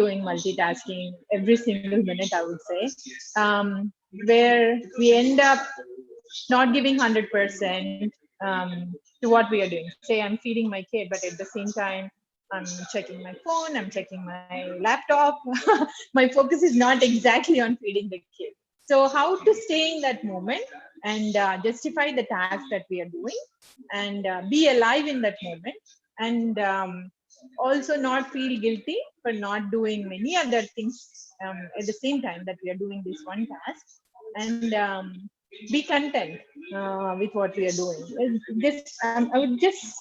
doing multitasking every single minute, I would say, where we end up not giving 100% to what we are doing. Say I'm feeding my kid, but at the same time, I'm checking my phone, I'm checking my laptop. My focus is not exactly on feeding the kid. So, how to stay in that moment and justify the task that we are doing and be alive in that moment, and also not feel guilty for not doing many other things at the same time that we are doing this one task, and be content with what we are doing. This I would just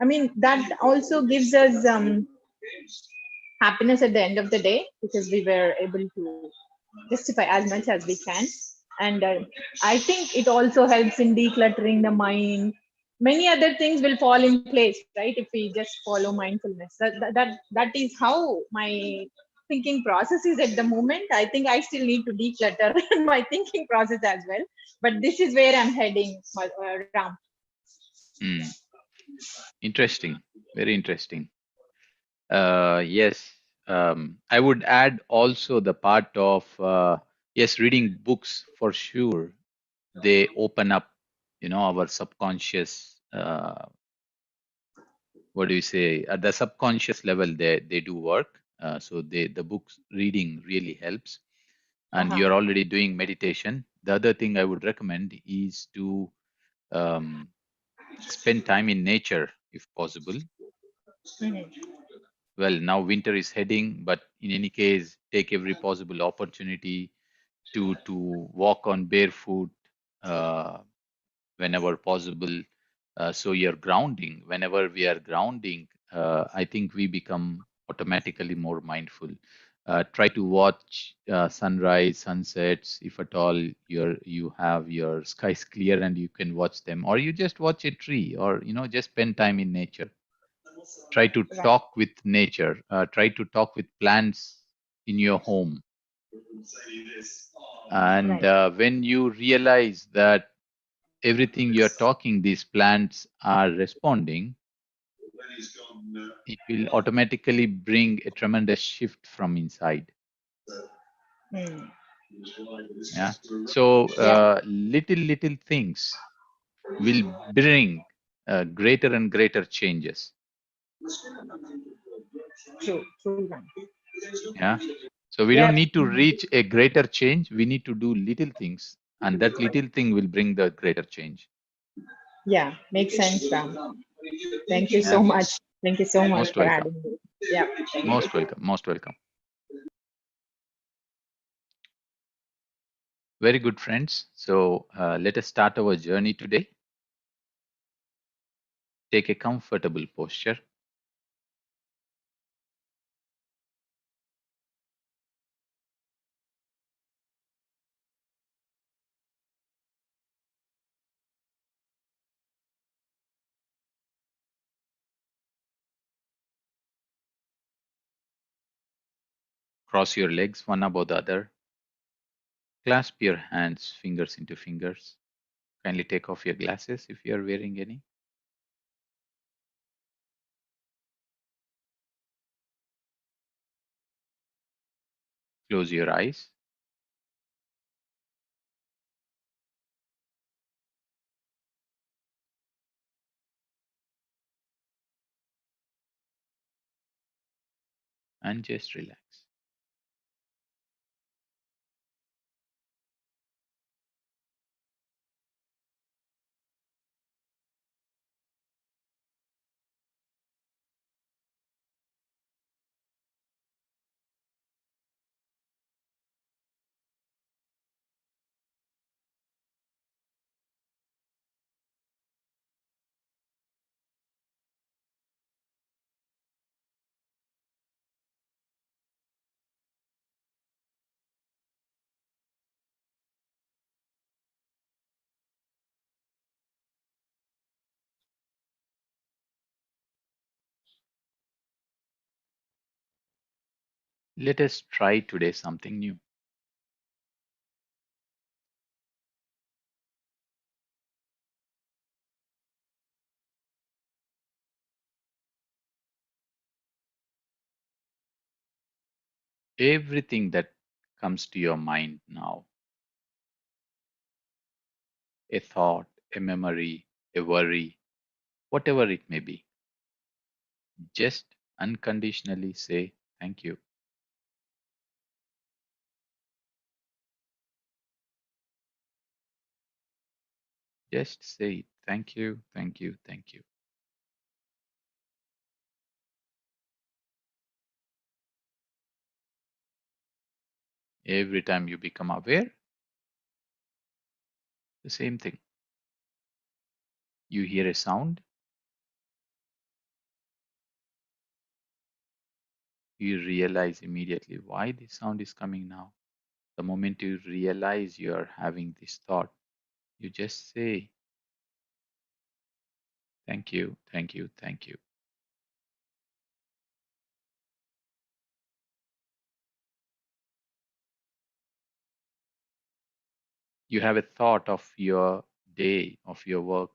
I mean that also gives us happiness at the end of the day, because we were able to justify as much as we can. And I think it also helps in decluttering the mind. Many other things will fall in place, right, if we just follow mindfulness. That is how my thinking process is at the moment. I think I still need to declutter my thinking process as well, but this is where I'm heading, Ram. Hmm. Interesting. Very interesting. Yes. I would add also the part of yes, reading books for sure. They open up, our subconscious. What do you say? At the subconscious level, they do work. So the books reading really helps. And Uh-huh. you're already doing meditation. The other thing I would recommend is to um, spend time in nature if possible. Mhm. Well, now winter is heading, but in any case, take every possible opportunity to walk on barefoot uh, whenever possible. So you're grounding. Whenever we are grounding, I think we become automatically more mindful. Try to watch sunrise, sunsets, if at all you have your skies clear and you can watch them, or you just watch a tree, or just spend time in nature. Try to Right. talk with nature. Try to talk with plants in your home. And Right. when you realize that everything you're talking, these plants are responding, it will automatically bring a tremendous shift from inside. Hmm. Yeah. So Yeah. little things will bring greater and greater changes. True. True, Ram. Yeah. So we Yeah. don't need to reach a greater change. We need to do little things, and that little thing will bring the greater change. Yeah, makes sense, Ram. Thank you Yeah. so much. Thank you so much Most for welcome. adding this. Yeah, thank you. Most welcome. Most welcome. Very good, friends. So let us start our journey today. Take a comfortable posture. Cross your legs one above the other. Clasp your hands, fingers into fingers. Kindly take off your glasses if you are wearing any. Close your eyes. And just relax. Let us try today something new. Everything that comes to your mind now, a thought, a memory, a worry, whatever it may be, just unconditionally say thank you. Just say it. Thank you, thank you, thank you. Every time you become aware, the same thing. You hear a sound, you realize immediately why this sound is coming now. The moment you realize you are having this thought, you just say thank you, thank you, thank you. You have a thought of your day, of your work,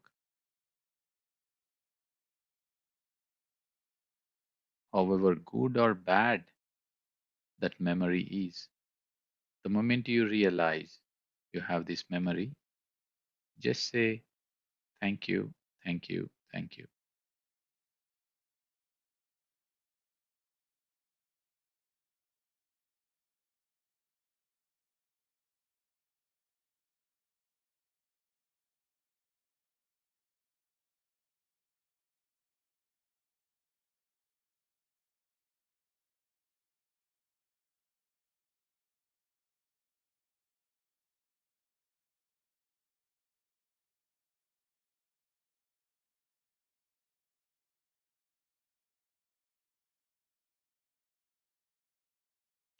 however good or bad that memory is. The moment you realize you have this memory, just say thank you, thank you, thank you.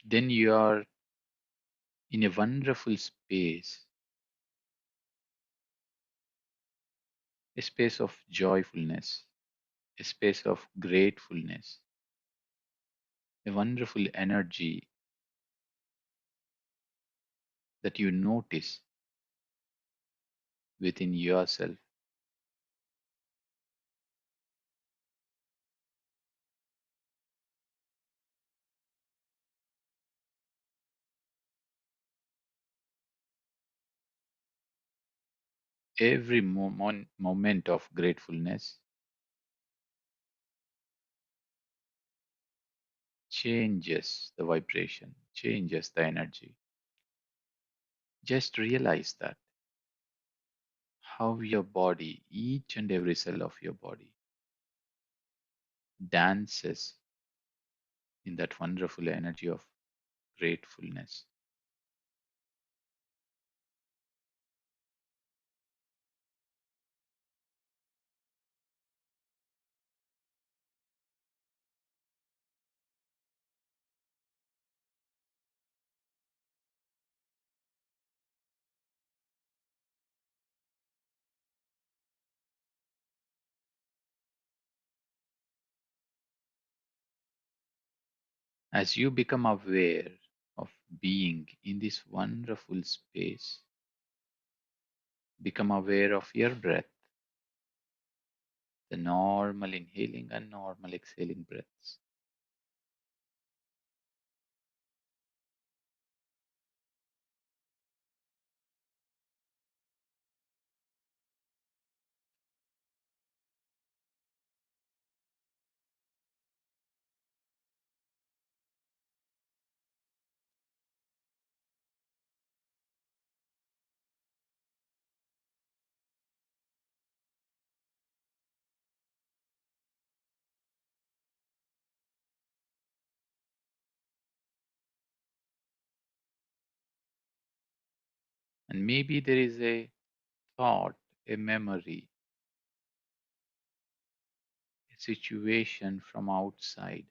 Then you are in a wonderful space, a space of joyfulness, a space of gratefulness, a wonderful energy that you notice within yourself. Every moment of gratefulness changes the vibration, changes the energy. Just realize that how your body, each and every cell of your body, dances in that wonderful energy of gratefulness. As you become aware of being in this wonderful space, become aware of your breath, the normal inhaling and normal exhaling breaths. And maybe there is a thought, a memory, a situation from outside.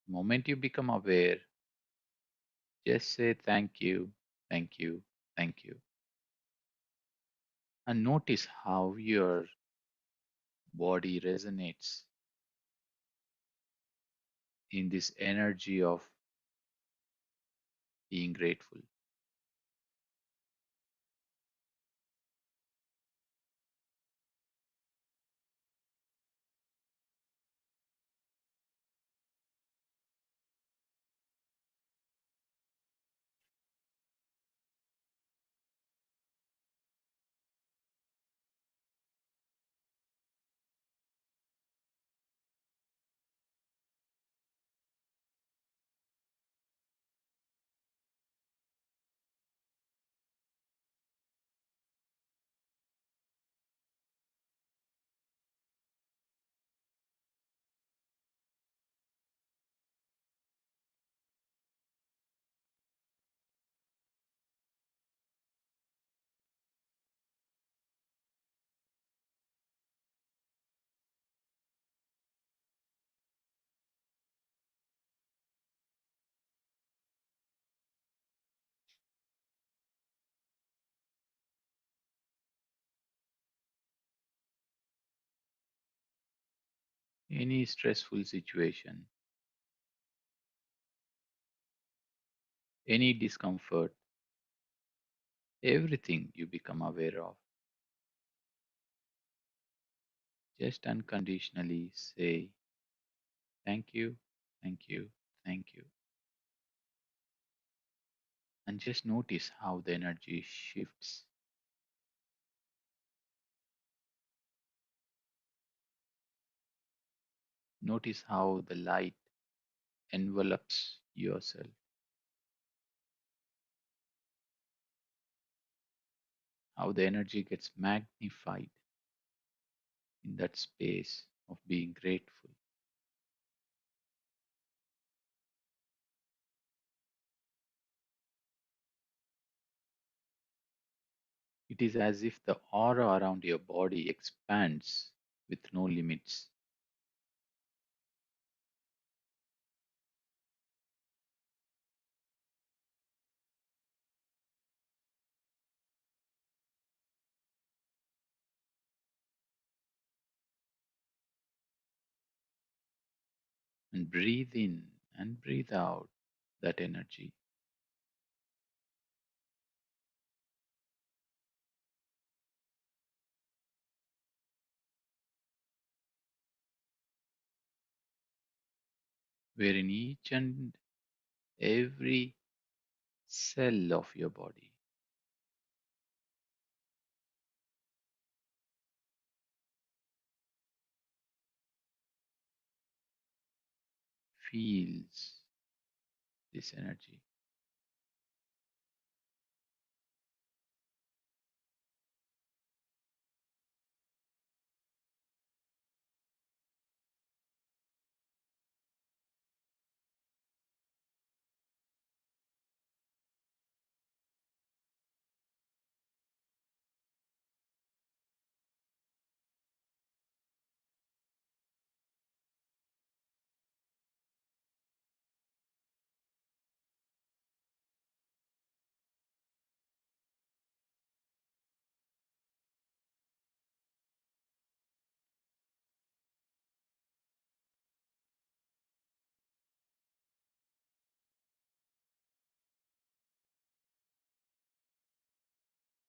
The moment you become aware, just say thank you, thank you, thank you. And notice how your body resonates in this energy of being grateful. any stressful situation, any discomfort, everything you become aware of, just unconditionally say, thank you, thank you, thank you. And just notice how the energy shifts. Notice how the light envelops yourself, how the energy gets magnified in that space of being grateful. It is as if the aura around your body expands with no limits. And breathe in and breathe out that energy. Wherein each and every cell of your body feels this energy.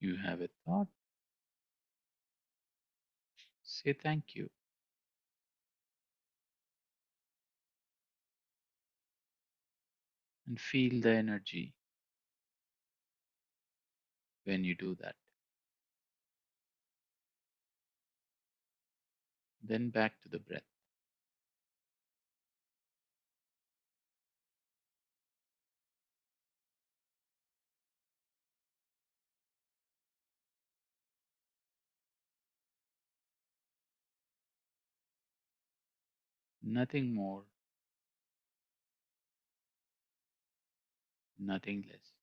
You have a thought, say thank you and feel the energy when you do that. Then back to the breath. Nothing more, nothing less.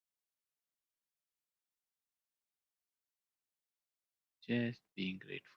Just being grateful.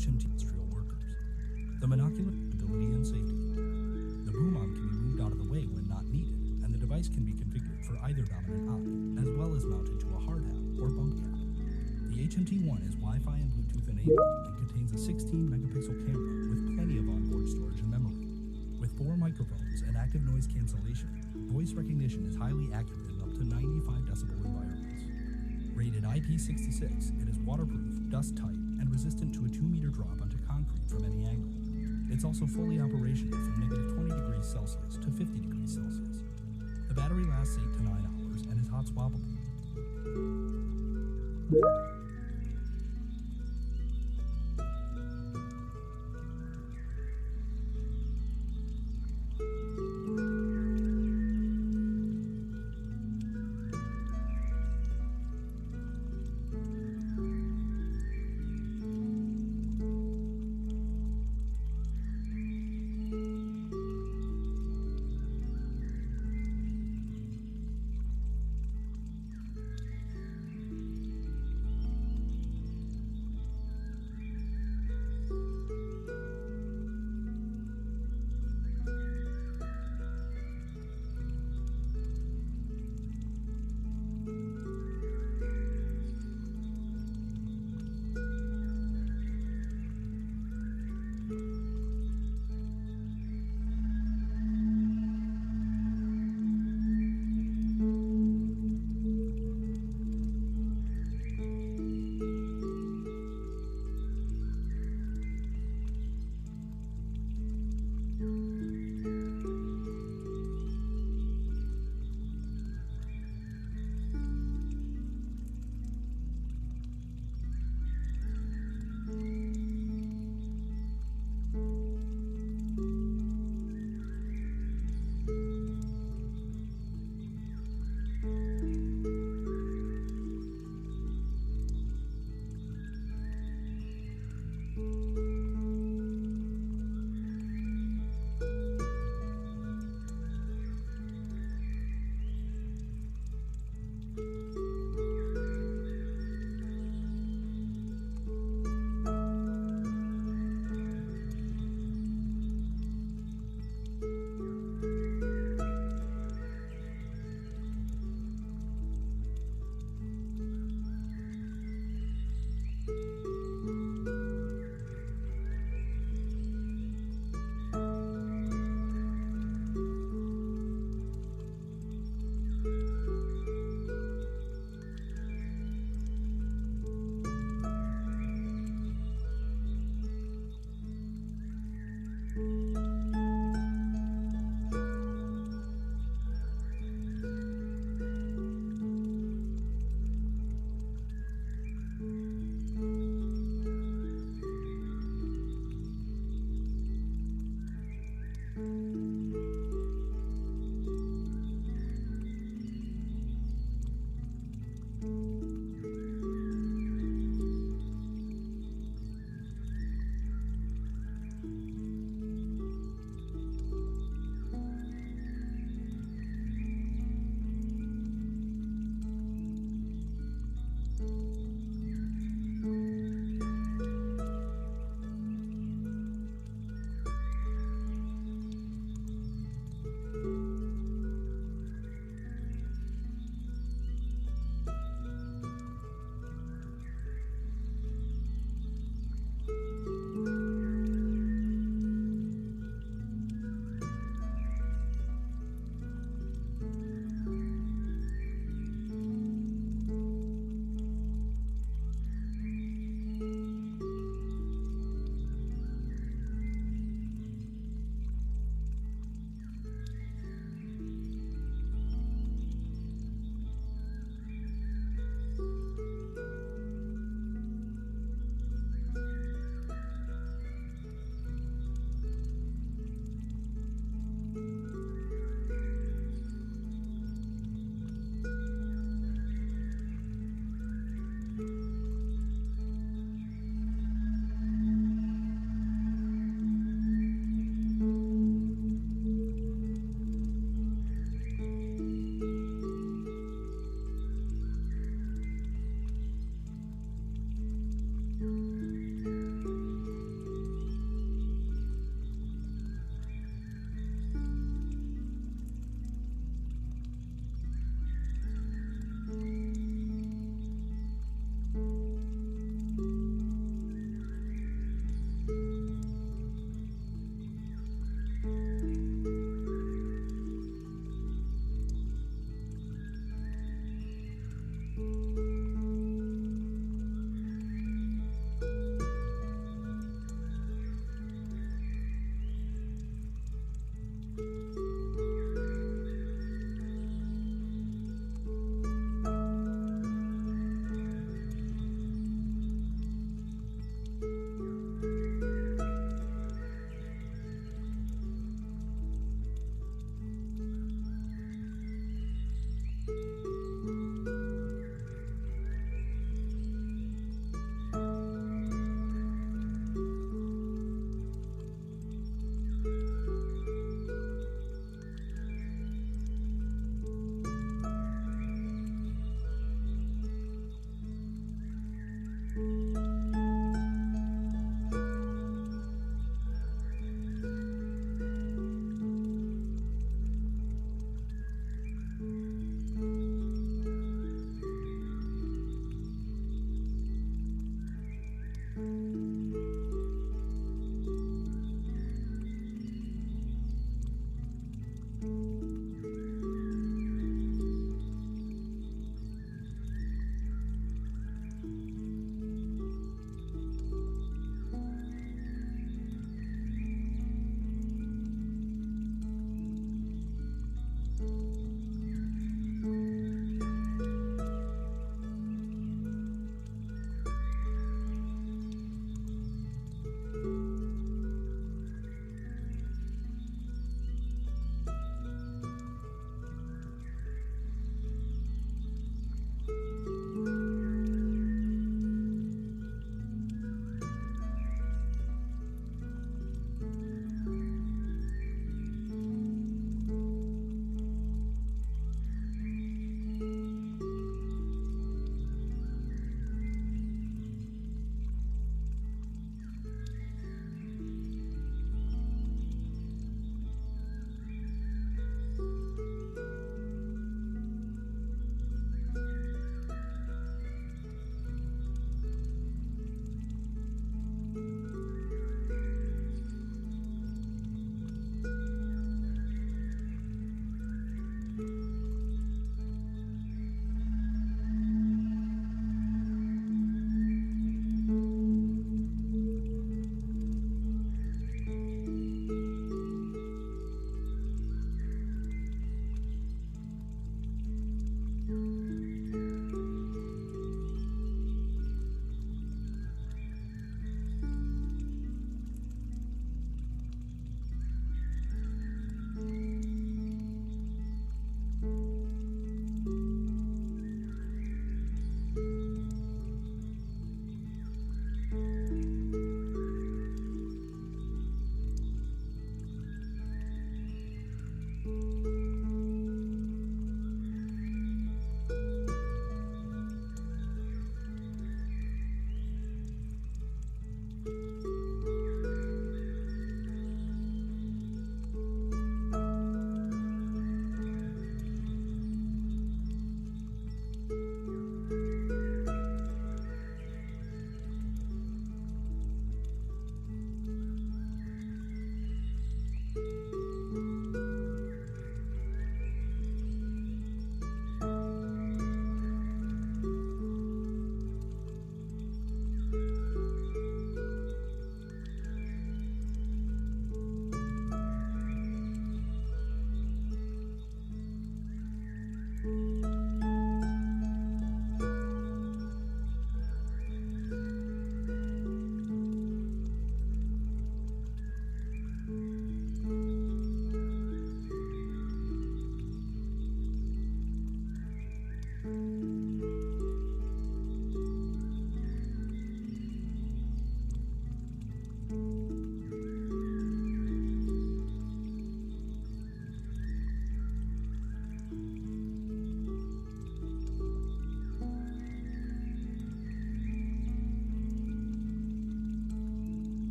HMT industrial workers. The monocular stability and safety. The boom arm can be moved out of the way when not needed, and the device can be configured for either dominant eye, as well as mounted to a hard hat or bump cap. The HMT-1 is Wi-Fi and Bluetooth enabled and contains a 16-megapixel camera with plenty of onboard storage and memory. With 4 microphones and active noise cancellation, voice recognition is highly accurate in up to 95 decibel environments. Rated IP66, it is waterproof, dust-tight, and resistant to a 2-meter drop onto concrete from any angle. It's also fully operational from negative 20 degrees Celsius to 50 degrees Celsius. The battery lasts 8 to 9 hours and is hot swappable.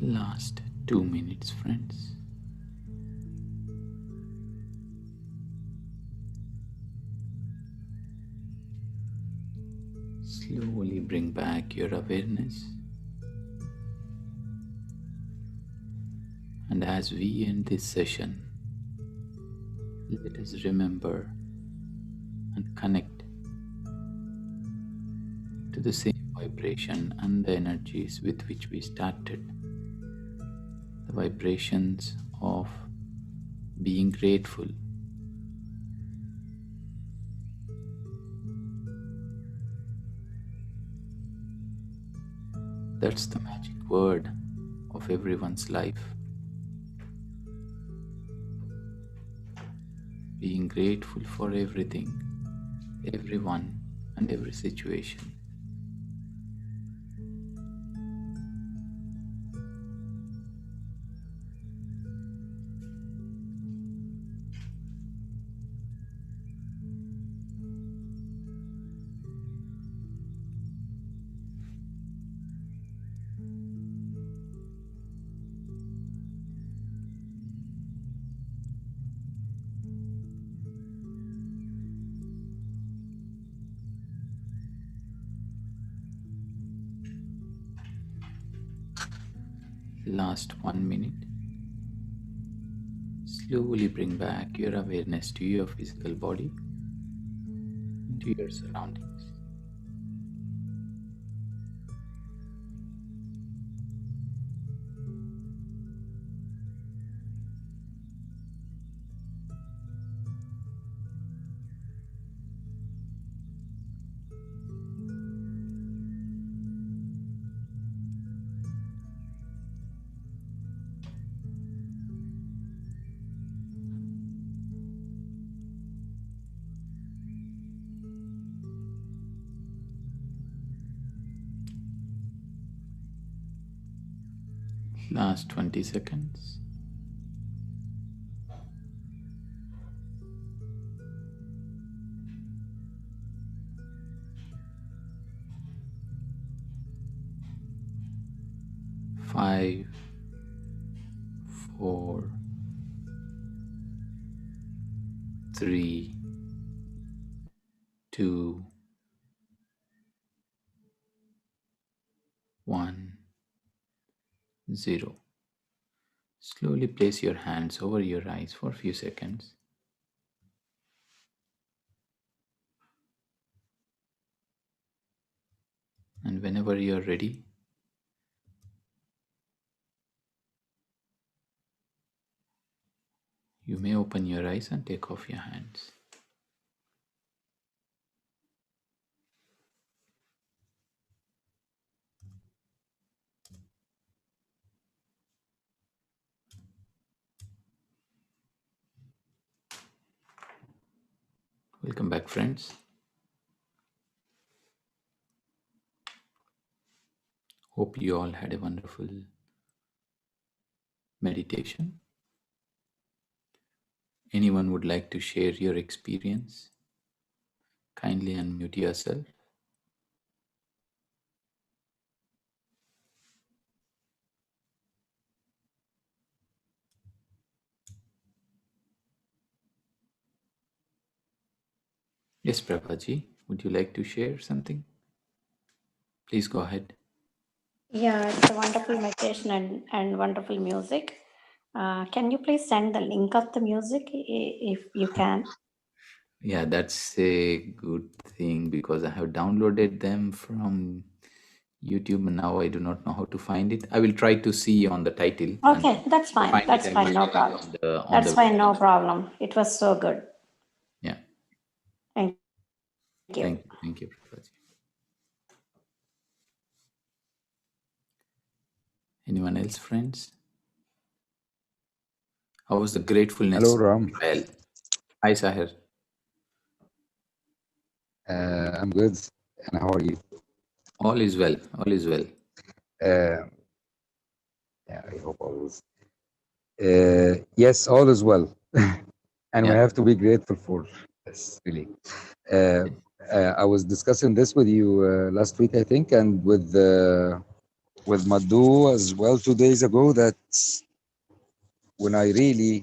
Last 2 minutes, friends. Slowly bring back your awareness. And as we end this session, let us remember and connect to the same vibration and the energies with which we started. The vibrations of being grateful. That's the magic word of everyone's life. Being grateful for everything, everyone, and every situation. Last 1 minute. Slowly bring back your awareness to your physical body, to your surroundings. Last 20 seconds. Five, four, three, two, one, zero. Slowly place your hands over your eyes for a few seconds. And whenever you're ready, you may open your eyes and take off your hands. Welcome back, friends. Hope you all had a wonderful meditation. Anyone would like to share your experience? Kindly unmute yourself. Yes, Prabhaji, would you like to share something? Please go ahead. Yeah, it's a wonderful meditation and wonderful music. Can you please send the link of the music if you can? Yeah, that's a good thing because I have downloaded them from YouTube and now I do not know how to find it. I will try to see on the title. Okay, that's fine. Find That's it, I will fine. No share it problem. on That's the fine. No problem. It was so good. Yeah. Thank you. Thank you, Prabhaji. Anyone else, friends? How was the gratefulness? Hello, Ram. Well, hi, Sahir. I'm good. And how are you? All is well. All is well. Yeah, I hope all is. Yes, all is well. And we Yeah. have to be grateful for this, really. I was discussing this with you last week, I think, and with with Madhu as well 2 days ago that when I really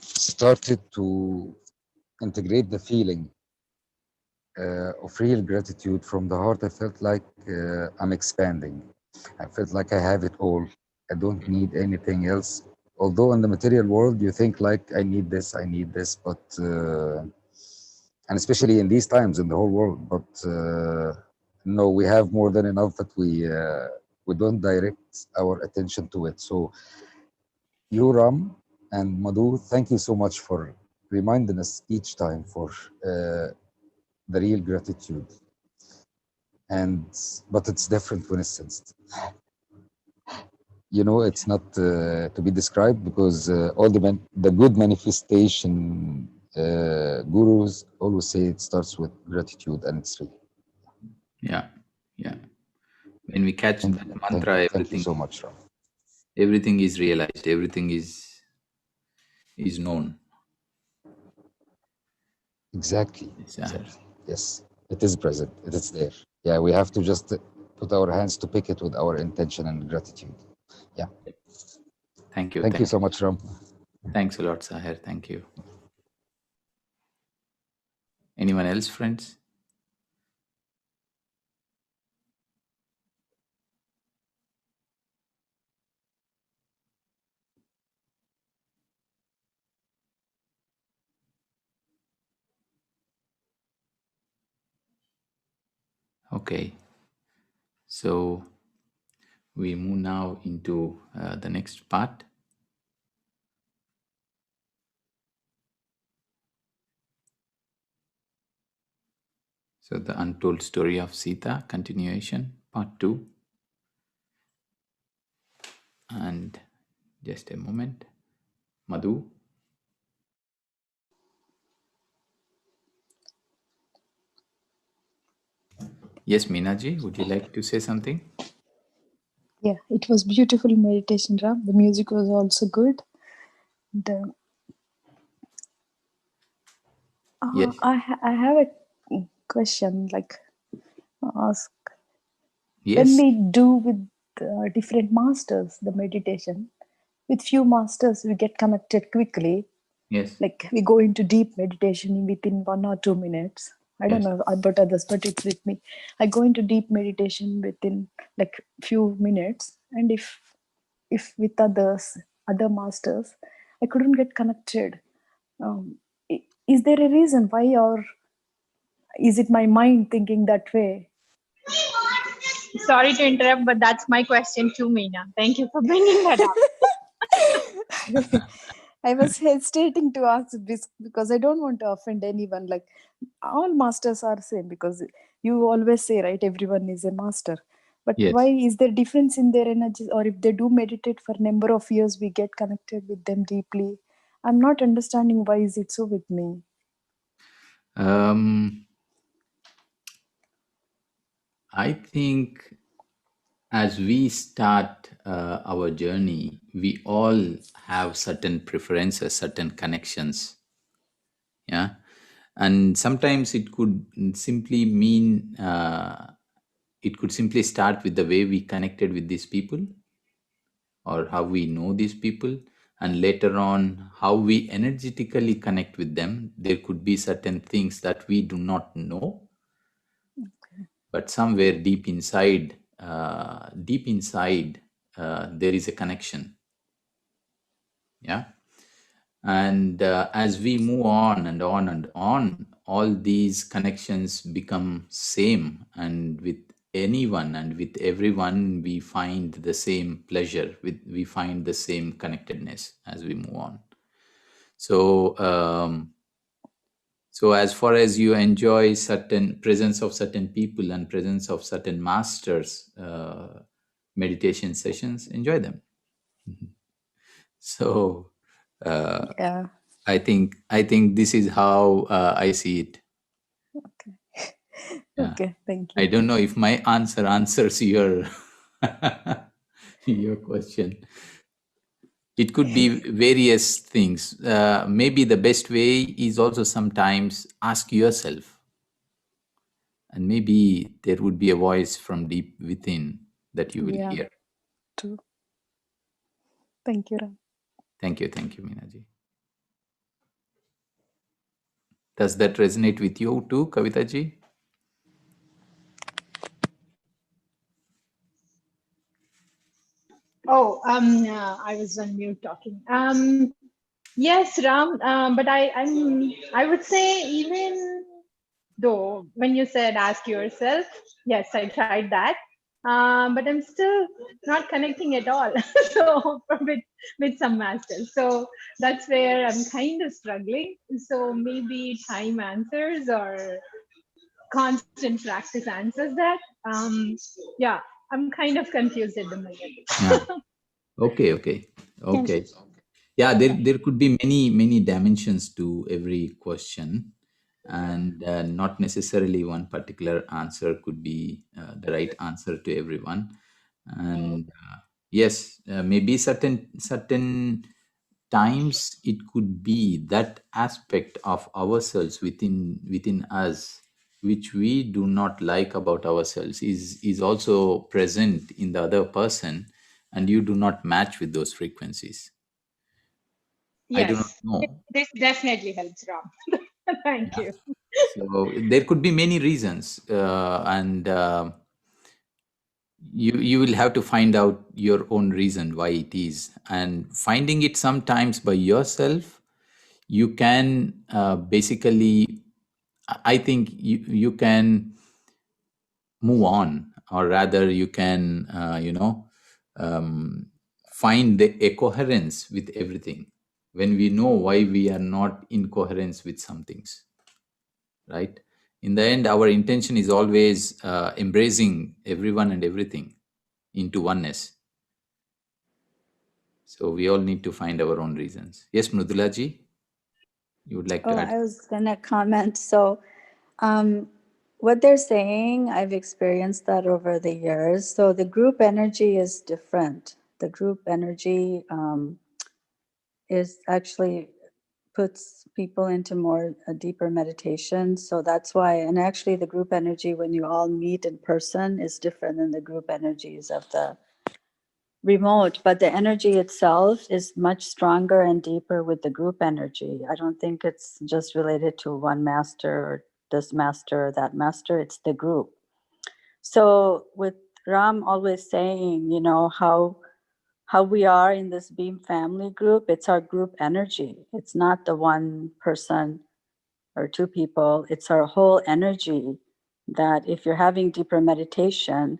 started to integrate the feeling of real gratitude from the heart, I felt like I'm expanding. I felt like I have it all. I don't need anything else. Although in the material world, you think like I need this, but and especially in these times in the whole world, but no, we have more than enough that we don't direct our attention to it. So you, Ram and Madhu, thank you so much for reminding us each time for the real gratitude. And but it's different when it's sensed. You know, it's not to be described because all the good manifestation gurus always say it starts with gratitude, and it's real. Yeah, yeah. When we catch Thank, that mantra, thank you so much, Ram. everything is realized, everything is known. Exactly, It's, exactly. Yes, it is present. It is there. Yeah, we have to just put our hands to pick it with our intention and gratitude. Yeah. Thank you. Thank you so much, Ram. Thanks a lot, Sahir. Thank you. Anyone else, friends? Okay. So we move now into the next part. So the untold story of Sita, continuation, part 2. And just a moment. Madhu? Yes, Meenaji, would you like to say something? Yeah, it was beautiful meditation, Ram. The music was also good. The, Yes. I have a question, like ask when Yes. we do with different masters the meditation. With few masters, we get connected quickly. Yes. Like we go into deep meditation within 1 or 2 minutes. I don't Yes. know about others, but it's with me. I go into deep meditation within like few minutes, and if with other masters, I couldn't get connected. Is there a reason why, or is it my mind thinking that way? Sorry to interrupt, but that's my question too, Meena. Thank you for bringing that up. I was hesitating to ask this because I don't want to offend anyone. Like all masters are same, because you always say, right, everyone is a master. But Yes. why is there difference in their energies? Or if they do meditate for number of years, we get connected with them deeply. I'm not understanding why is it so with me. I think as we start our journey, we all have certain preferences, certain connections. Yeah. And sometimes it could simply mean, it could simply start with the way we connected with these people or how we know these people. And later on, how we energetically connect with them. There could be certain things that we do not know, but somewhere deep inside, there is a connection. Yeah. And as we move on and on and on, all these connections become same, and with anyone and with everyone we find the same pleasure, we find the same connectedness as we move on. So so as far as you enjoy certain presence of certain people and presence of certain masters, meditation sessions, enjoy them. So Yeah. I think this is how I see it. Okay. Yeah. Okay. Thank I you. don't know if my answer answers your your question. It could be various things. Maybe the best way is also sometimes ask yourself, and maybe there would be a voice from deep within that you will Yeah, hear. true. Thank you, Ram. Thank you, Meenaji. Does that resonate with you too, Kavitaji? Oh, I was on mute talking. Yes, Ram. But I would say, even though when you said ask yourself, yes, I tried that. But I'm still not connecting at all. So with some masters. So that's where I'm kind of struggling. So maybe time answers, or constant practice answers that. Yeah, I'm kind of confused at the moment. Yeah. Okay. Yeah, there could be many dimensions to every question, and not necessarily one particular answer could be the right answer to everyone. And yes, maybe certain times it could be that aspect of ourselves within us which we do not like about ourselves is also present in the other person, and you do not match with those frequencies. I do not Yes, know. this definitely helps, Ram. Thank Yeah. you. So there could be many reasons, and you will have to find out your own reason why it is, and finding it sometimes by yourself. You can basically, I think you can move on, or rather you can find a coherence with everything when we know why we are not in coherence with some things, right? In the end, our intention is always embracing everyone and everything into oneness. So we all need to find our own reasons. Yes, Mrudula ji, you would like Oh, to add? I was going to comment. So, what they're saying, I've experienced that over the years. So, the group energy is different. The group energy is actually puts people into more a deeper meditation. So that's why, and actually, the group energy when you all meet in person is different than the group energies of the remote, but the energy itself is much stronger and deeper with the group energy. I don't think it's just related to one master or this master or that master, it's the group. So with Ram always saying, you know, how we are in this Beam family group, it's our group energy. It's not the one person or two people, it's our whole energy that if you're having deeper meditation,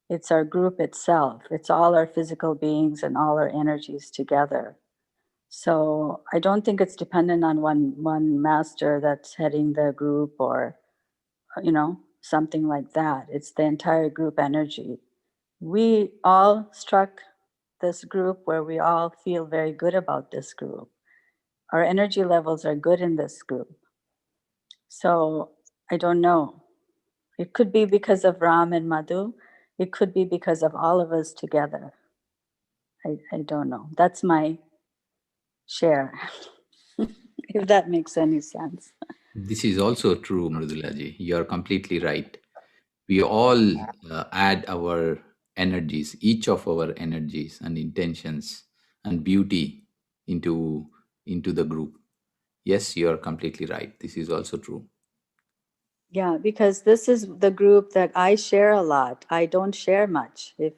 it's our group itself. It's all our physical beings and all our energies together. So I don't think it's dependent on one master that's heading the group or, you know, something like that. It's the entire group energy. We all struck this group where we all feel very good about this group. Our energy levels are good in this group. So I don't know. It could be because of Ram and Madhu. It could be because of all of us together. I don't know. That's my share, if that makes any sense. This is also true, Mrudulaji. You are completely right. We all add our energies, each of our energies and intentions and beauty into the group. Yes, you are completely right. This is also true. Yeah, because this is the group that I share a lot. I don't share much. If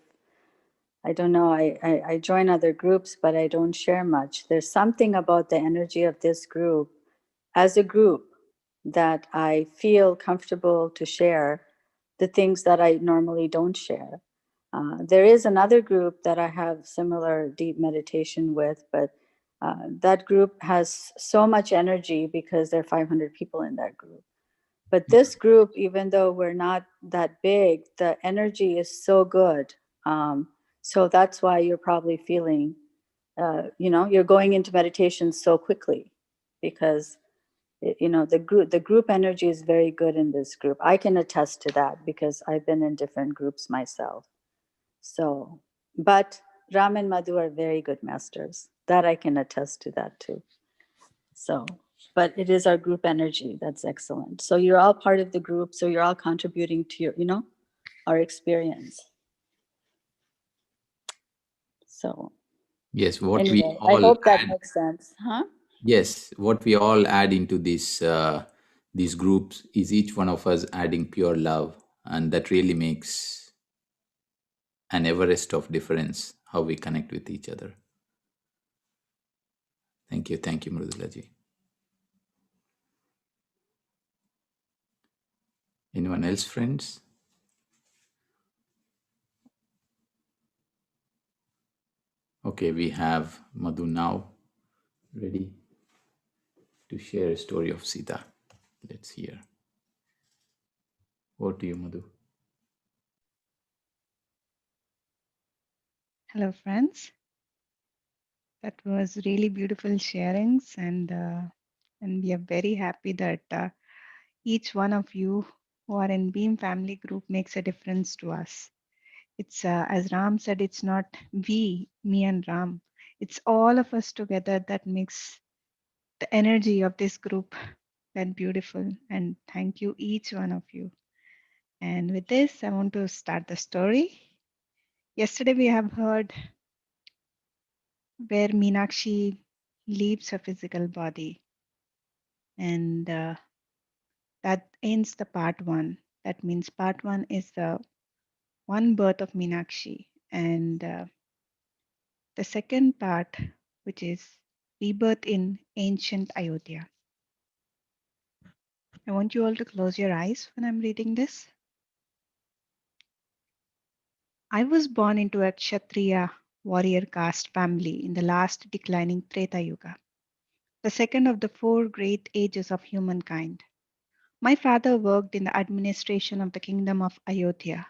I don't know, I join other groups, but I don't share much. There's something about the energy of this group as a group that I feel comfortable to share the things that I normally don't share. There is another group that I have similar deep meditation with, but that group has so much energy because there are 500 people in that group. But this group, even though we're not that big, the energy is so good. So that's why you're probably feeling, you're going into meditation so quickly because the group energy is very good in this group. I can attest to that because I've been in different groups myself. So, but Ram and Madhu are very good masters. That I can attest to that too. So but it is our group energy that's excellent. So you're all part of the group, so you're all contributing to your, our experience. So Yes, what we anyway, I all hope that add. makes sense, huh? Yes, what we all add into these groups is each one of us adding pure love, and that really makes an Everest of difference how we connect with each other. Thank you, Mrudulaji. Anyone else, friends? Okay, we have Madhu now ready to share a story of Sita. Let's hear. Over to you, Madhu. Hello, friends. That was really beautiful sharings, and we are very happy that each one of you who are in Beam Family Group makes a difference to us. It's as Ram said, it's not we, me and Ram. It's all of us together that makes the energy of this group that beautiful. And thank you, each one of you. And with this, I want to start the story. Yesterday, we have heard where Meenakshi leaves her physical body, and that ends the part one. That means part one is the one birth of Meenakshi, and the second part, which is rebirth in ancient Ayodhya. I want you all to close your eyes when I'm reading this. I was born into a Kshatriya warrior caste family in the last declining Treta Yuga, the second of the four great ages of humankind. My father worked in the administration of the kingdom of Ayodhya.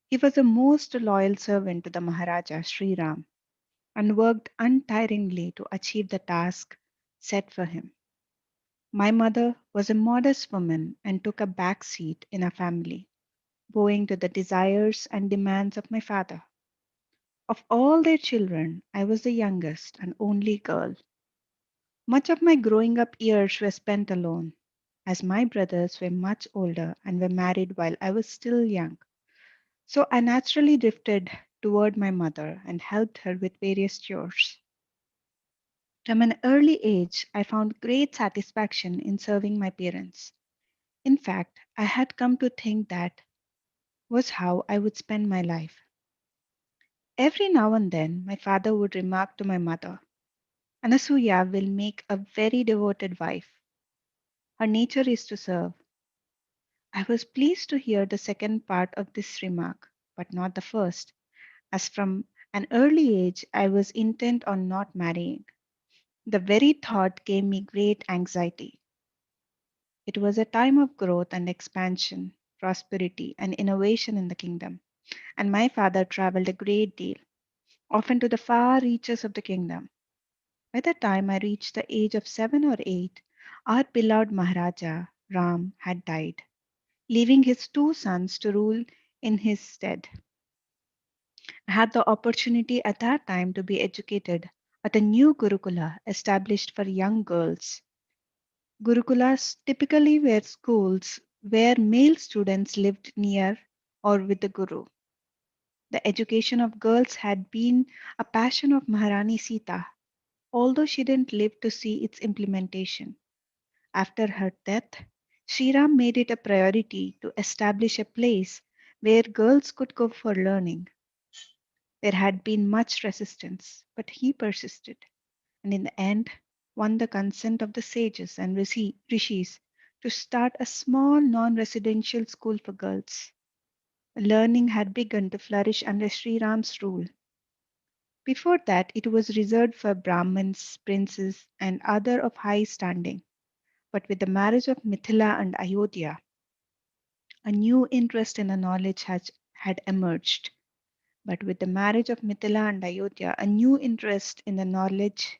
He was a most loyal servant to the Maharaja Sri Ram and worked untiringly to achieve the task set for him. My mother was a modest woman and took a back seat in our family, bowing to the desires and demands of my father. Of all their children, I was the youngest and only girl. Much of my growing up years were spent alone, as my brothers were much older and were married while I was still young. So I naturally drifted toward my mother and helped her with various chores. From an early age, I found great satisfaction in serving my parents. In fact, I had come to think that was how I would spend my life. Every now and then, my father would remark to my mother, Anasuya will make a very devoted wife. Her nature is to serve. I was pleased to hear the second part of this remark, but not the first, as from an early age I was intent on not marrying. The very thought gave me great anxiety. It was a time of growth and expansion, prosperity, and innovation in the kingdom, and my father traveled a great deal, often to the far reaches of the kingdom. By the time I reached the age of 7 or 8, our beloved Maharaja, Ram, had died, leaving his two sons to rule in his stead. I had the opportunity at that time to be educated at a new Gurukula established for young girls. Gurukulas typically were schools where male students lived near or with the Guru. The education of girls had been a passion of Maharani Sita, although she didn't live to see its implementation. After her death, Sri Ram made it a priority to establish a place where girls could go for learning. There had been much resistance, but he persisted, and in the end won the consent of the sages and rishis to start a small non residential school for girls. Learning had begun to flourish under Sri Ram's rule. Before that, it was reserved for Brahmins, princes, and other of high standing. But with the marriage of Mithila and Ayodhya, a new interest in the knowledge had emerged. But with the marriage of Mithila and Ayodhya, a new interest in the knowledge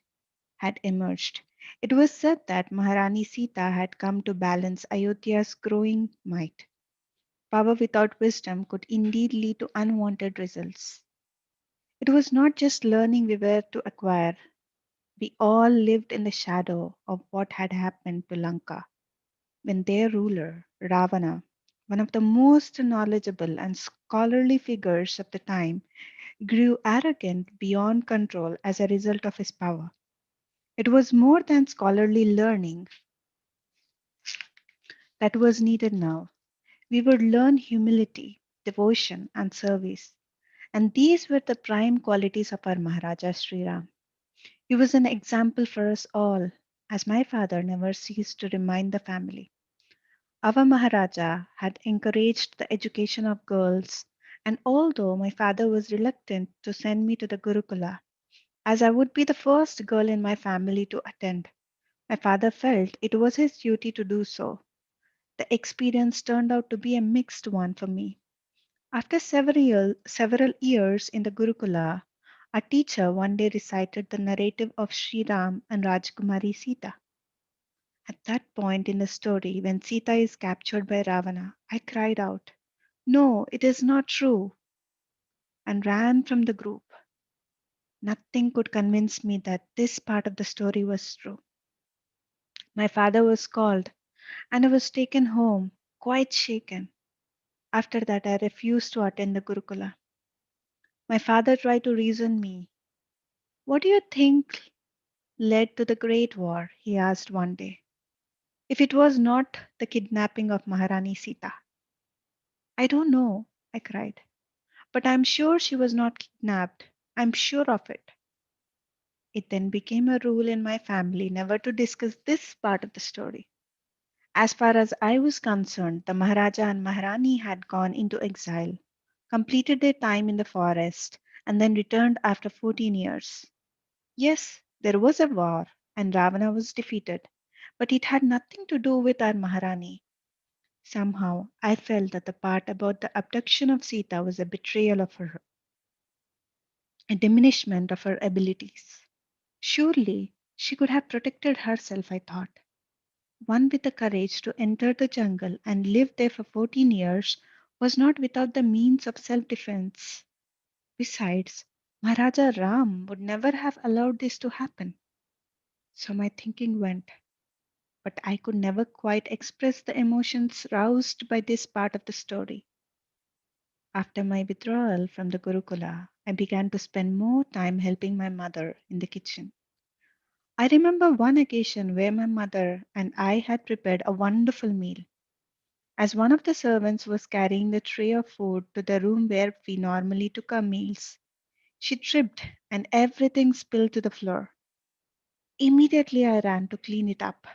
had emerged. It was said that Maharani Sita had come to balance Ayodhya's growing might. Power without wisdom could indeed lead to unwanted results. It was not just learning we were to acquire, We all lived in the shadow of what had happened to Lanka when their ruler, Ravana, one of the most knowledgeable and scholarly figures of the time, grew arrogant beyond control as a result of his power. It was more than scholarly learning that was needed now. We would learn humility, devotion, and service. And these were the prime qualities of our Maharaja Sri Ram. He was an example for us all, as my father never ceased to remind the family. Our Maharaja had encouraged the education of girls, and although my father was reluctant to send me to the Gurukula, as I would be the first girl in my family to attend, my father felt it was his duty to do so. The experience turned out to be a mixed one for me. After several years in the Gurukula, a teacher one day recited the narrative of Sri Ram and Rajkumari Sita. At that point in the story, when Sita is captured by Ravana, I cried out, "No, it is not true," and ran from the group. Nothing could convince me that this part of the story was true. My father was called, and I was taken home, quite shaken. After that, I refused to attend the Gurukula. My father tried to reason me. "What do you think led to the Great War?" he asked one day. "If it was not the kidnapping of Maharani Sita." "I don't know," I cried. "But I'm sure she was not kidnapped. I'm sure of it." It then became a rule in my family never to discuss this part of the story. As far as I was concerned, the Maharaja and Maharani had gone into exile, completed their time in the forest, and then returned after 14 years. Yes, there was a war, and Ravana was defeated, but it had nothing to do with our Maharani. Somehow, I felt that the part about the abduction of Sita was a betrayal of her, a diminishment of her abilities. Surely she could have protected herself, I thought. One with the courage to enter the jungle and live there for 14 years was not without the means of self defense. Besides, Maharaja Ram would never have allowed this to happen. So my thinking went, but I could never quite express the emotions roused by this part of the story. After my withdrawal from the Gurukula, I began to spend more time helping my mother in the kitchen. I remember one occasion where my mother and I had prepared a wonderful meal. As one of the servants was carrying the tray of food to the room where we normally took our meals, she tripped and everything spilled to the floor. Immediately I ran to clean it up.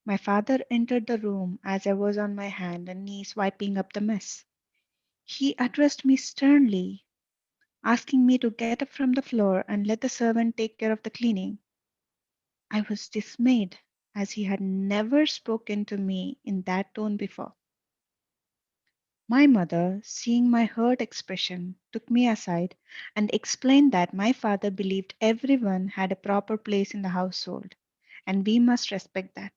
My father entered the room as I was on my hand and knees wiping up the mess. He addressed me sternly, asking me to get up from the floor and let the servant take care of the cleaning. I was dismayed, as he had never spoken to me in that tone before. My mother, seeing my hurt expression, took me aside and explained that my father believed everyone had a proper place in the household, and we must respect that.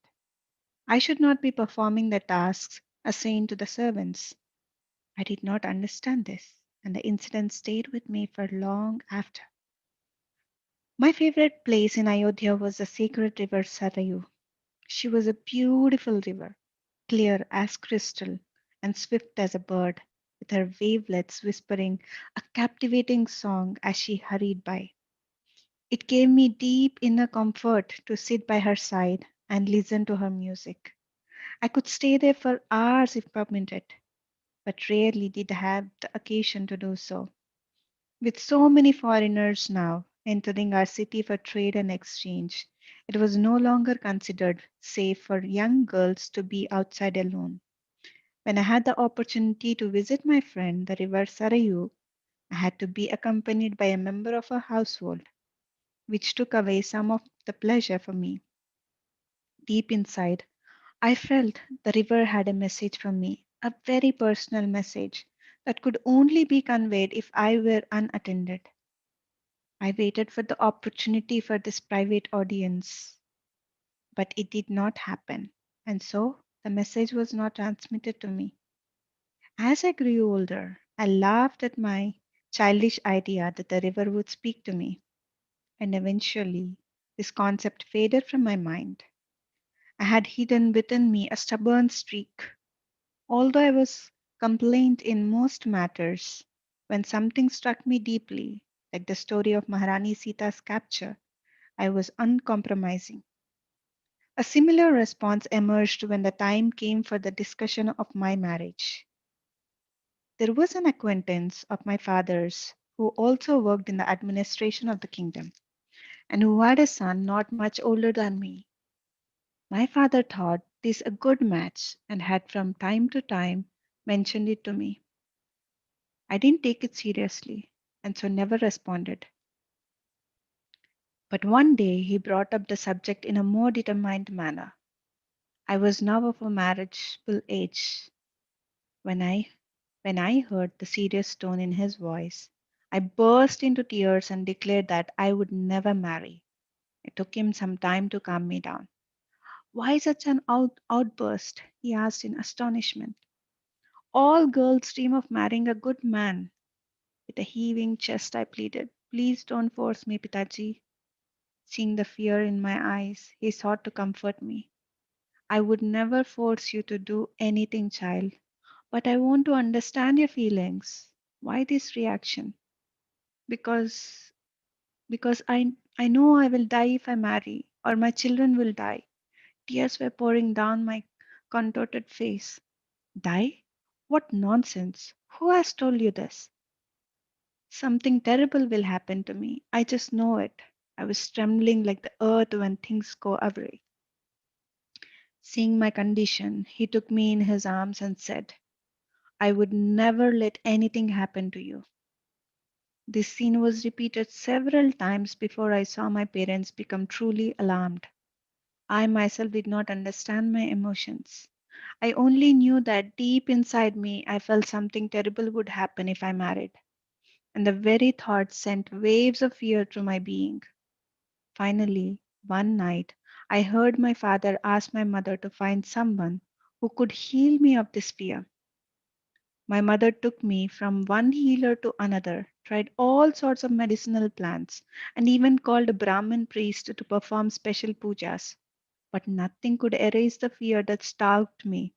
I should not be performing the tasks assigned to the servants. I did not understand this, and the incident stayed with me for long after. My favorite place in Ayodhya was the sacred river Sarayu. She was a beautiful river, clear as crystal and swift as a bird, with her wavelets whispering a captivating song as she hurried by. It gave me deep inner comfort to sit by her side and listen to her music. I could stay there for hours if permitted, but rarely did I have the occasion to do so. With so many foreigners now entering our city for trade and exchange, it was no longer considered safe for young girls to be outside alone. When I had the opportunity to visit my friend, the river Sarayu, I had to be accompanied by a member of her household, which took away some of the pleasure for me. Deep inside, I felt the river had a message for me, a very personal message that could only be conveyed if I were unattended. I waited for the opportunity for this private audience, but it did not happen, and so the message was not transmitted to me. As I grew older, I laughed at my childish idea that the river would speak to me, and eventually This concept faded from my mind. I had hidden within me a stubborn streak. Although I was complained in most matters, when something struck me deeply, like the story of Maharani Sita's capture, I was uncompromising. A similar response emerged when the time came for the discussion of my marriage. There was an acquaintance of my father's who also worked in the administration of the kingdom and who had a son not much older than me. My father thought this a good match and had from time to time mentioned it to me. I didn't take it seriously and so never responded. But one day he brought up the subject in a more determined manner. I was now of a marriageable age. When I when I heard the serious tone in his voice, I burst into tears and declared that I would never marry. It took him some time to calm me down. Why such an outburst? He asked in astonishment. All girls dream of marrying a good man. With a heaving chest, I pleaded, please don't force me, Pitaji. Seeing the fear in my eyes, he sought to comfort me. I would never force you to do anything, child, but I want to understand your feelings. Why this reaction? Because because I know I will die if I marry, or my children will die. Tears were pouring down my contorted face. Die? What nonsense! Who has told you this? Something terrible will happen to me. I just know it. I was trembling like the earth when things go awry. Seeing my condition, he took me in his arms and said, I would never let anything happen to you. This scene was repeated several times before I saw my parents become truly alarmed. I myself did not understand my emotions. I only knew that deep inside me I felt something terrible would happen if I married, and the very thought sent waves of fear through my being. Finally, one night, I heard my father ask my mother to find someone who could heal me of this fear. My mother took me from one healer to another, tried all sorts of medicinal plants, and even called a Brahmin priest to perform special pujas. But nothing could erase the fear that stalked me.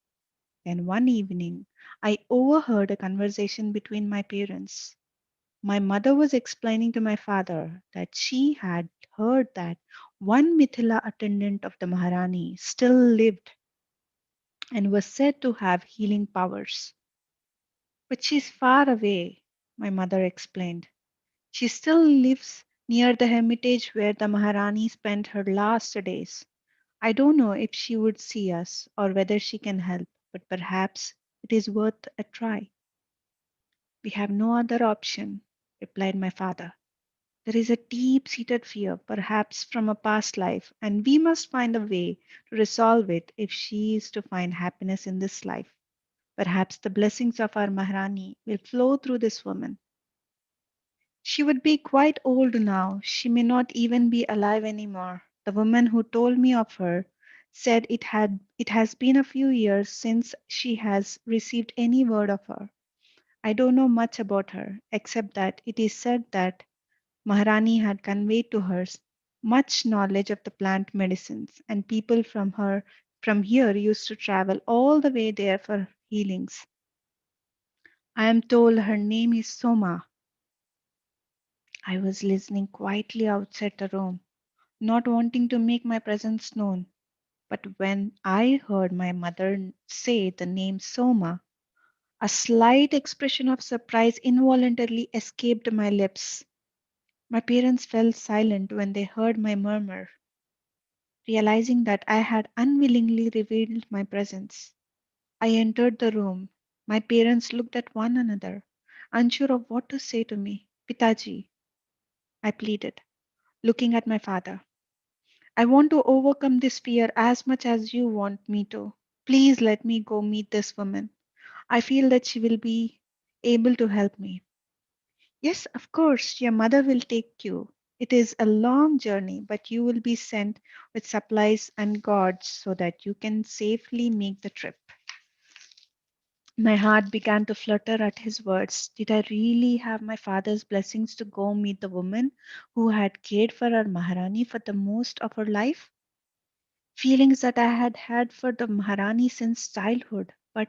Then one evening, I overheard a conversation between my parents. My mother was explaining to my father that she had heard that one Mithila attendant of the Maharani still lived and was said to have healing powers. But she's far away, my mother explained. She still lives near the hermitage where the Maharani spent her last days. I don't know if she would see us or whether she can help, but perhaps it is worth a try. We have no other option, replied my father. There is a deep seated fear, perhaps from a past life, and we must find a way to resolve it if she is to find happiness in this life. Perhaps the blessings of our Maharani will flow through this woman. She would be quite old now. She may not even be alive anymore. The woman who told me of her said it has been a few years since she has received any word of her. I don't know much about her, except that it is said that Maharani had conveyed to her much knowledge of the plant medicines, and people from here used to travel all the way there for healings. I am told her name is Soma. I was listening quietly outside the room, not wanting to make my presence known. But when I heard my mother say the name Soma, a slight expression of surprise involuntarily escaped my lips. My parents fell silent when they heard my murmur, realizing that I had unwillingly revealed my presence. I entered the room. My parents looked at one another, unsure of what to say to me. Pitaji, I pleaded, looking at my father. I want to overcome this fear as much as you want me to. Please let me go meet this woman. I feel that she will be able to help me. Yes, of course, your mother will take you. It is a long journey, but you will be sent with supplies and guards so that you can safely make the trip. My heart began to flutter at his words. Did I really have my father's blessings to go meet the woman who had cared for our Maharani for the most of her life? Feelings that I had had for the Maharani since childhood, but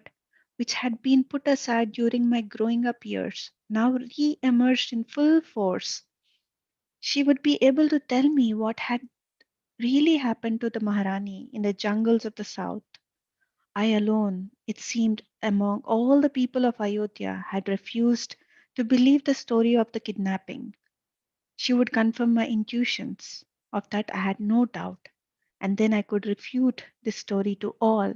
which had been put aside during my growing up years, now re emerged in full force. She would be able to tell me what had really happened to the Maharani in the jungles of the south. I alone, it seemed, among all the people of Ayodhya, had refused to believe the story of the kidnapping. She would confirm my intuitions. Of that I had no doubt. And then I could refute this story to all.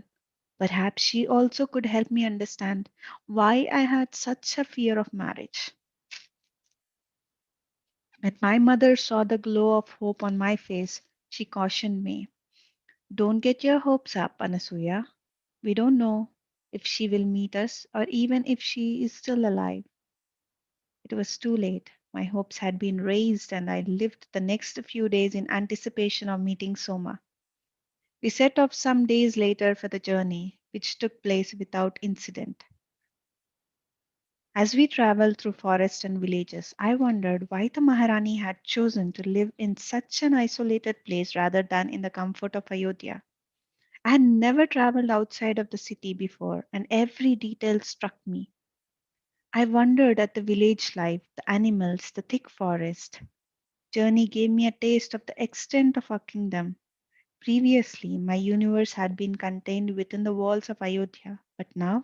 Perhaps she also could help me understand why I had such a fear of marriage. When my mother saw the glow of hope on my face, she cautioned me. Don't get your hopes up, Anasuya. We don't know if she will meet us or even if she is still alive. It was too late. My hopes had been raised, and I lived the next few days in anticipation of meeting Soma. We set off some days later for the journey, which took place without incident. As we traveled through forests and villages, I wondered why the Maharani had chosen to live in such an isolated place rather than in the comfort of Ayodhya. I had never traveled outside of the city before, and every detail struck me. I wondered at the village life, the animals, the thick forest. Journey gave me a taste of the extent of our kingdom. Previously, my universe had been contained within the walls of Ayodhya, but now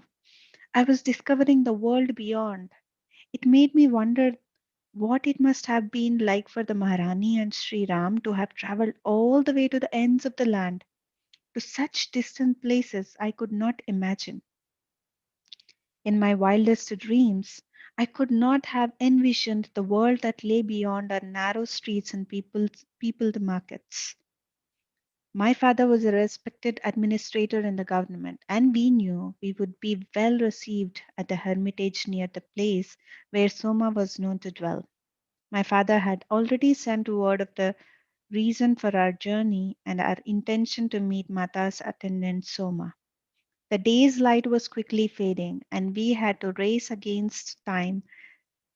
I was discovering the world beyond. It made me wonder what it must have been like for the Maharani and Sri Ram to have traveled all the way to the ends of the land, to such distant places I could not imagine. In my wildest dreams, I could not have envisioned the world that lay beyond our narrow streets and peopled markets. My father was a respected administrator in the government, and we knew we would be well received at the hermitage near the place where Soma was known to dwell. My father had already sent word of the reason for our journey and our intention to meet Mata's attendant Soma. The day's light was quickly fading, and we had to race against time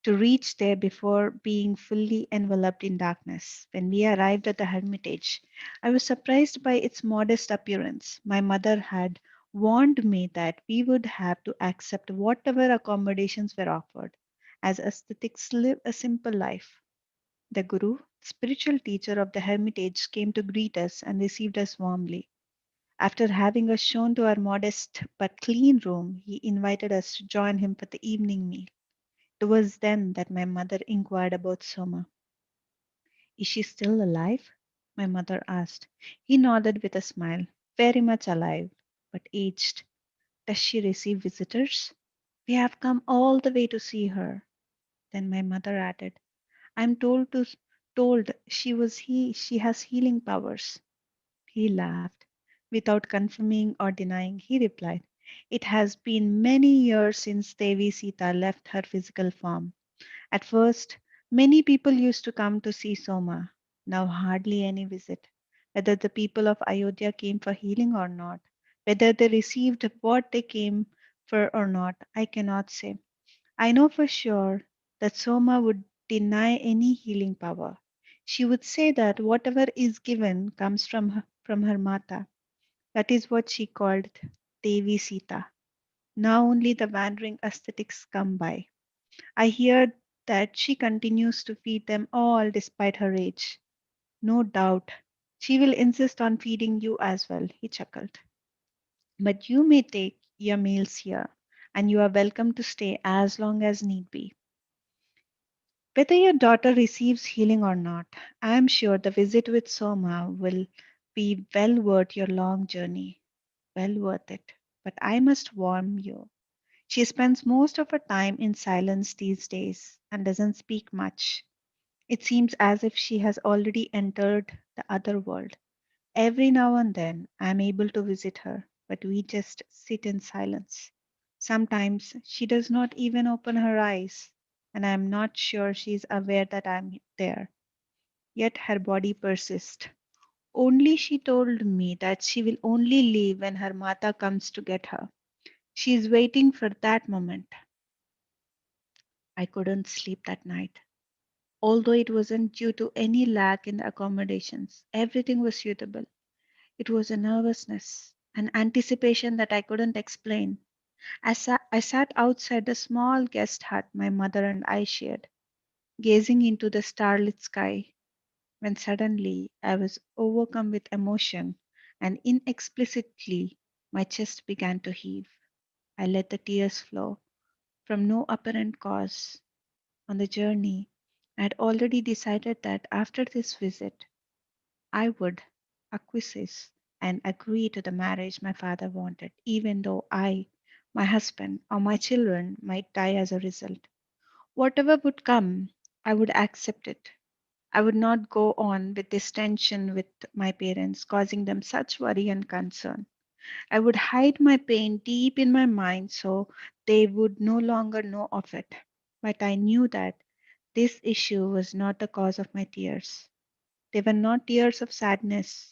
to reach there before being fully enveloped in darkness. When we arrived at the hermitage, I was surprised by its modest appearance. My mother had warned me that we would have to accept whatever accommodations were offered, as ascetics live a simple life. The Guru, spiritual teacher of the hermitage, came to greet us and received us warmly. After having us shown to our modest but clean room, he invited us to join him for the evening meal. It was then that my mother inquired about Soma. Is she still alive? My mother asked. He nodded with a smile. Very much alive, but aged. Does she receive visitors? We have come all the way to see her. Then my mother added, I'm told she has healing powers. He laughed. Without confirming or denying, he replied, it has been many years since Devi Sita left her physical form. At first, many people used to come to see Soma. Now, hardly any visit. Whether the people of Ayodhya came for healing or not, whether they received what they came for or not, I cannot say. I know for sure that Soma would deny any healing power. She would say that whatever is given comes from her Mata. That is what she called Devi Sita. Now only the wandering ascetics come by. I hear that she continues to feed them all despite her age. No doubt she will insist on feeding you as well, he chuckled. But you may take your meals here, and you are welcome to stay as long as need be. Whether your daughter receives healing or not, I am sure the visit with Soma will be well worth your long journey. Well worth it. But I must warn you, she spends most of her time in silence these days and doesn't speak much. It seems as if she has already entered the other world. Every now and then I am able to visit her, but we just sit in silence. Sometimes she does not even open her eyes, and I am not sure she is aware that I am there. Yet her body persists. Only she told me that she will only leave when her mata comes to get her. She's waiting for that moment. I couldn't sleep that night. Although it wasn't due to any lack in the accommodations, everything was suitable. It was a nervousness, an anticipation that I couldn't explain. I sat outside the small guest hut my mother and I shared, gazing into the starlit sky, when suddenly I was overcome with emotion and inexplicably my chest began to heave. I let the tears flow from no apparent cause. On the journey, I had already decided that after this visit, I would acquiesce and agree to the marriage my father wanted, even though I, my husband, or my children might die as a result. Whatever would come, I would accept it. I would not go on with this tension with my parents, causing them such worry and concern. I would hide my pain deep in my mind so they would no longer know of it. But I knew that this issue was not the cause of my tears. They were not tears of sadness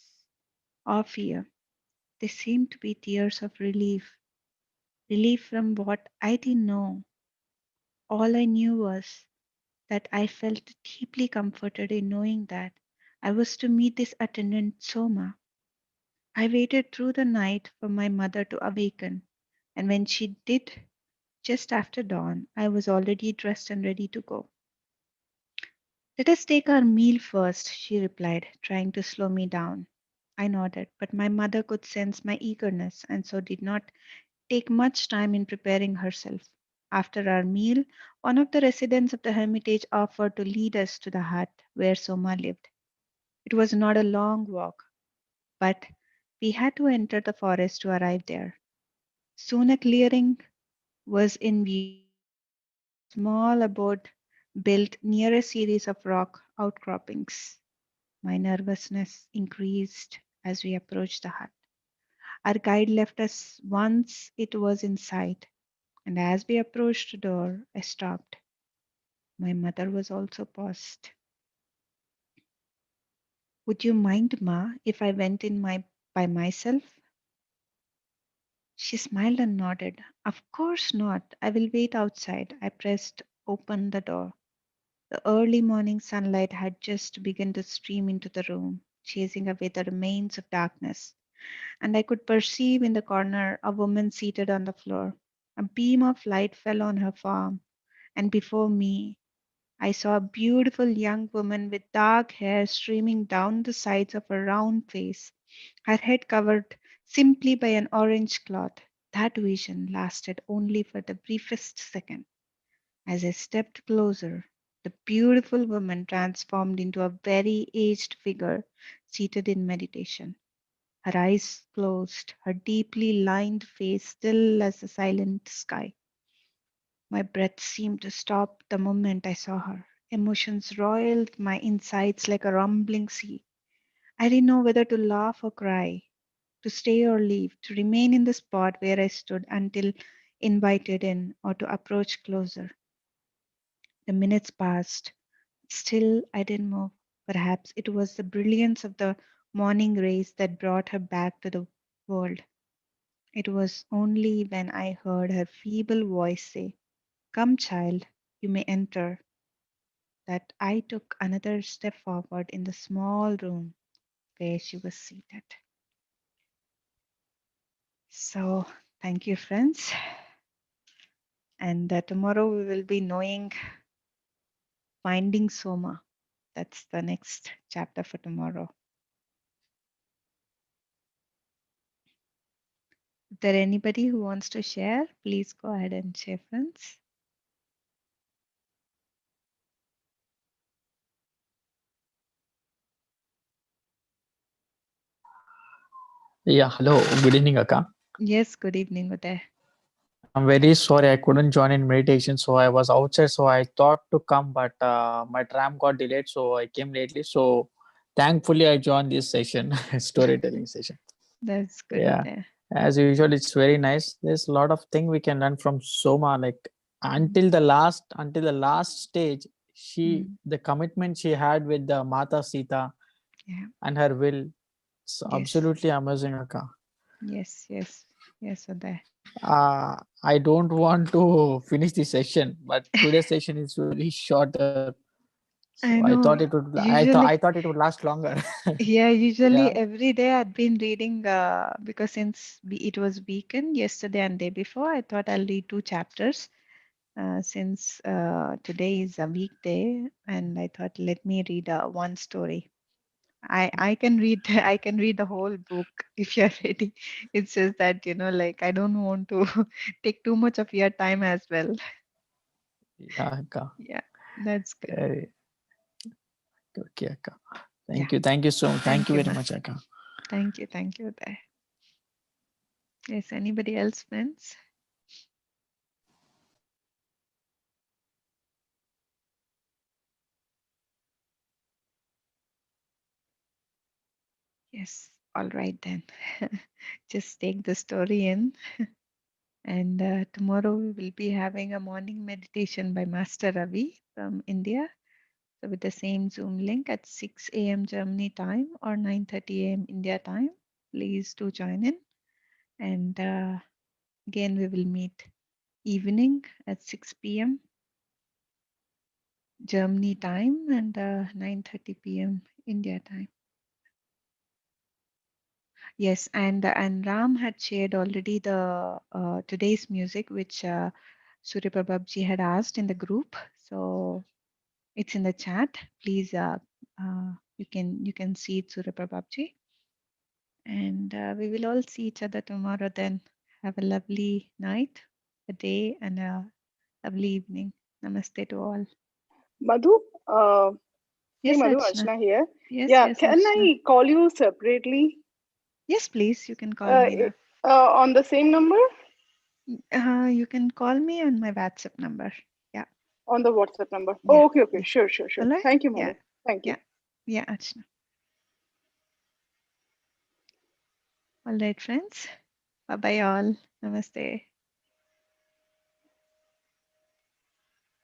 or fear. They seemed to be tears of relief, relief from what I didn't know. All I knew was that I felt deeply comforted in knowing that I was to meet this attendant Soma. I waited through the night for my mother to awaken, and when she did, just after dawn, I was already dressed and ready to go. Let us take our meal first, she replied, trying to slow me down. I nodded, but my mother could sense my eagerness and so did not take much time in preparing herself. After our meal, one of the residents of the hermitage offered to lead us to the hut where Soma lived. It was not a long walk, but we had to enter the forest to arrive there. Soon a clearing was in view, a small abode built near a series of rock outcroppings. My nervousness increased as we approached the hut. Our guide left us once it was in sight, and as we approached the door, I stopped. My mother was also paused. Would you mind, Ma, if I went in by myself? She smiled and nodded. Of course not. I will wait outside. I pressed open the door. The early morning sunlight had just begun to stream into the room, chasing away the remains of darkness, and I could perceive in the corner a woman seated on the floor. A beam of light fell on her form, and before me I saw a beautiful young woman with dark hair streaming down the sides of her round face, her head covered simply by an orange cloth. That vision lasted only for the briefest second. As I stepped closer, the beautiful woman transformed into a very aged figure seated in meditation. Her eyes closed, her deeply lined face still as the silent sky. My breath seemed to stop the moment I saw her. Emotions roiled my insides like a rumbling sea. I didn't know whether to laugh or cry, to stay or leave, to remain in the spot where I stood until invited in, or to approach closer. The minutes passed. Still, I didn't move. Perhaps it was the brilliance of the morning rays that brought her back to the world. It was only when I heard her feeble voice say, "Come, child, you may enter," that I took another step forward in the small room where she was seated. So, thank you, friends. And tomorrow we will be knowing Finding Soma. That's the next chapter for tomorrow. Is there anybody who wants to share? Please go ahead and share, friends. Yeah, hello. Good evening, Akka. Yes, good evening, Uday. I'm very sorry I couldn't join in meditation, so I was outside. So I thought to come, but my tram got delayed, so I came lately. So thankfully, I joined this session, storytelling session. That's good, Yeah, Uday. as usual, it's very nice. There's a lot of thing we can learn from Soma. Like Mm, until the last stage, mm, the commitment she had with the Mata Sita yeah. and her will. It's Yes. absolutely amazing, Akka. Yes. Yes. Yes, Uday. I don't want to finish the session, but today's session is really shorter. So I I thought know. it would. I Usually, thought it would last longer. yeah, Yeah. usually every day I'd been reading because since it was weekend yesterday and day before, I thought I'll read 2 chapters. Since today is a weekday, and I thought let me read one story. I can read I can read the whole book if you're ready. It's just that like I don't want to take too much of your time as well. Yeah, Akka. Yeah, that's good. Okay, Akka. Yeah, Thank you so. Thank thank you you, very ma. much, Akka. Thank you there. Yes, anybody else, friends? Yes, all right then. Just take the story in. And tomorrow we will be having a morning meditation by Master Ravi from India. So with the same Zoom link at 6 a.m. Germany time or 9:30 a.m. India time. Please do join in. And again, we will meet evening at 6 p.m. Germany time and 9:30 p.m. India time. Yes, and Ram had shared already the today's music, which Surya Prabhabji had asked in the group. So it's in the chat. Please, you can see it, Surya Prabhabji. And we will all see each other tomorrow. Then have a lovely night, a day, and a lovely evening. Namaste to all. Madhu, hey Yes, Madhu, Archana. Archana here. Yes, Yeah, yes, can Archana. I call you separately Yes, please. You can call uh, me now. on the same number You can call me on my WhatsApp number. Yeah, on the WhatsApp number? yeah, Oh, okay, okay, yeah. sure, sure, sure. All right. Thank you, Yeah, Madhu. Thank you. yeah, yeah, Archana. All right, friends. Bye bye, all. Namaste.